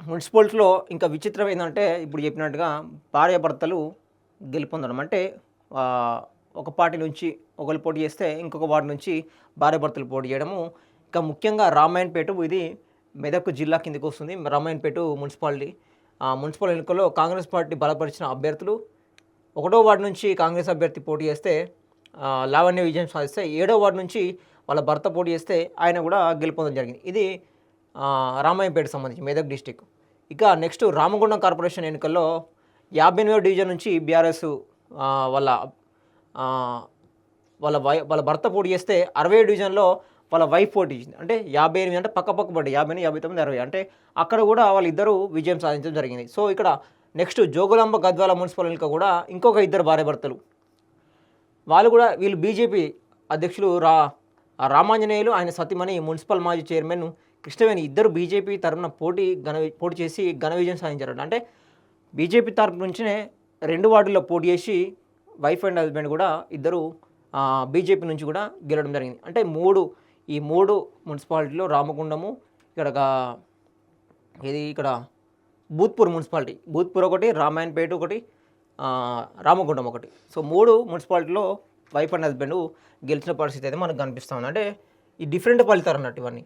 మున్సిపాలిటీలో ఇంకా విచిత్రం ఏంటంటే ఇప్పుడు చెప్పినట్టుగా భార్యాభర్తలు గెలుపొందడం అంటే ఒక పార్టీ నుంచి ఒకరు పోటీ చేస్తే ఇంకొక వార్డు నుంచి భార్యాభర్తలు పోటీ చేయడము. ఇంకా ముఖ్యంగా రామాయణపేట ఇది మెదక్ జిల్లా కిందకి వస్తుంది. రామాయణపేట మున్సిపాలిటీ మున్సిపల్ ఎన్నికల్లో కాంగ్రెస్ పార్టీ బలపరిచిన అభ్యర్థులు 1వ వార్డు నుంచి కాంగ్రెస్ అభ్యర్థి పోటీ చేస్తే లావణ్య విజయం సాధిస్తే 7వ వార్డు నుంచి వాళ్ళ భర్త పోటీ చేస్తే ఆయన కూడా గెలుపొందడం జరిగింది. ఇది రామాయంపేటకు సంబంధించి మెదక్ డిస్టిక్. ఇక నెక్స్ట్ రామగుండం కార్పొరేషన్ ఎన్నికల్లో 58వ డివిజన్ నుంచి బీఆర్ఎస్ వాళ్ళ వాళ్ళ భర్త పోటీ చేస్తే 60 డివిజన్లో వాళ్ళ వైఫ్ పోటీ ఇచ్చింది. అంటే 58 అంటే పక్క పడ్డాయి, 58, 59, 60 అంటే అక్కడ కూడా వాళ్ళిద్దరూ విజయం సాధించడం జరిగింది. సో ఇక్కడ నెక్స్ట్ జోగులాంబ గద్వాల మున్సిపల్ ఎన్నిక కూడా ఇంకొక ఇద్దరు భార్యాభర్తలు వాళ్ళు కూడా వీళ్ళు బీజేపీ అధ్యక్షులు రామాంజనేయులు ఆయన సతీమణి మున్సిపల్ మాజీ చైర్మన్ కృష్ణవేణి ఇద్దరు బీజేపీ తరఫున పోటీ చేసి ఘన విజయం సాధించారు. అంటే బీజేపీ తరఫు నుంచినే 2 వార్డుల్లో పోటీ చేసి వైఫ్ అండ్ హస్బెండ్ కూడా ఇద్దరు బీజేపీ నుంచి కూడా గెలవడం జరిగింది. అంటే ఈ మూడు మున్సిపాలిటీలో రామగుండము ఇక్కడ భూత్పూర్ మున్సిపాలిటీ, భూత్పూర్ ఒకటి, రామాయణపేట ఒకటి, రామగుండం ఒకటి. సో 3 మున్సిపాలిటీలో వైఫ్ అండ్ హస్బెండ్ గెలిచిన పరిస్థితి అయితే మనకు కనిపిస్తూ ఉంది. అంటే ఈ డిఫరెంట్ ఫలితాలు అన్నట్టు ఇవన్నీ.